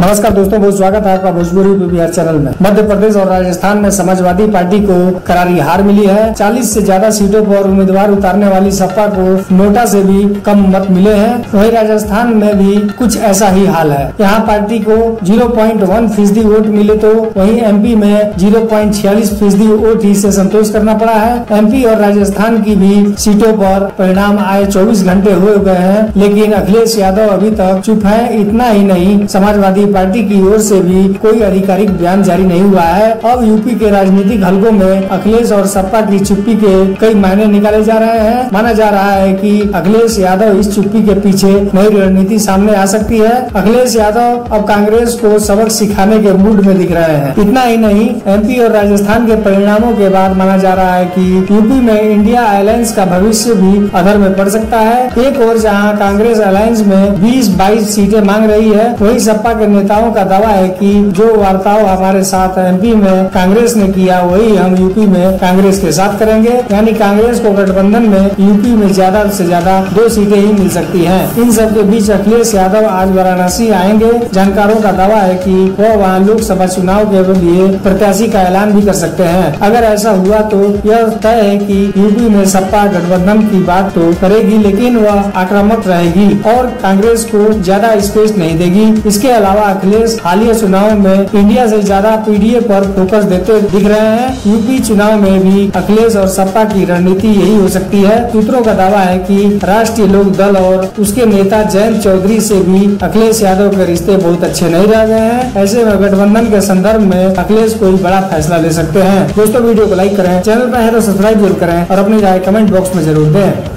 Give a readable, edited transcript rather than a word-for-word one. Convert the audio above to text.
नमस्कार दोस्तों, बहुत स्वागत है आपका भोजपुरी पीपीआर चैनल में। मध्य प्रदेश और राजस्थान में समाजवादी पार्टी को करारी हार मिली है। 40 से ज्यादा सीटों पर उम्मीदवार उतारने वाली सपा को नोटा से भी कम मत मिले हैं। वहीं राजस्थान में भी कुछ ऐसा ही हाल है। यहाँ पार्टी को 0.1% वोट मिले तो वहीं एमपी में 0.46% वोट ही से संतोष करना पड़ा है। एमपी और राजस्थान की भी सीटों पर परिणाम आए 24 घंटे हो गए हैं, लेकिन अखिलेश यादव अभी तक चुप है। इतना ही नहीं, समाजवादी पार्टी की ओर से भी कोई आधिकारिक बयान जारी नहीं हुआ है। अब यूपी के राजनीतिक हलकों में अखिलेश और सपा की चुप्पी के कई मायने निकाले जा रहे हैं। माना जा रहा है कि अखिलेश यादव इस चुप्पी के पीछे नई रणनीति सामने आ सकती है। अखिलेश यादव अब कांग्रेस को सबक सिखाने के मूड में दिख रहे हैं। इतना ही नहीं, एमपी और राजस्थान के परिणामों के बाद माना जा रहा है कि यूपी में इंडिया अलायंस का भविष्य भी अधर में पड़ सकता है। एक और जहाँ कांग्रेस अलायंस में 20-22 सीटें मांग रही है, वही सपा के नेताओं का दावा है कि जो वार्ताओं हमारे साथ एमपी में कांग्रेस ने किया, वही हम यूपी में कांग्रेस के साथ करेंगे। यानी कांग्रेस को गठबंधन में यूपी में ज्यादा से ज्यादा 2 सीटें ही मिल सकती हैं। इन सब के बीच अखिलेश यादव आज वाराणसी आएंगे। जानकारों का दावा है कि वह वहाँ लोकसभा चुनाव के लिए प्रत्याशी का ऐलान भी कर सकते हैं। अगर ऐसा हुआ तो यह तय है कि यूपी में सपा गठबंधन की बात तो करेगी, लेकिन वह आक्रामक रहेगी और कांग्रेस को ज्यादा स्पेस नहीं देगी। इसके अलावा अखिलेश हालिया चुनाव में इंडिया से ज्यादा पीडीए पर फोकस देते दिख रहे हैं। यूपी चुनाव में भी अखिलेश और सपा की रणनीति यही हो सकती है। सूत्रों का दावा है कि राष्ट्रीय लोक दल और उसके नेता जयंत चौधरी से भी अखिलेश यादव के रिश्ते बहुत अच्छे नहीं रह गए हैं। ऐसे में गठबंधन के संदर्भ में अखिलेश कोई बड़ा फैसला ले सकते हैं। दोस्तों, वीडियो को लाइक करें, चैनल पर है तो सब्सक्राइब जरूर करें और अपनी राय कमेंट बॉक्स में जरूर दें।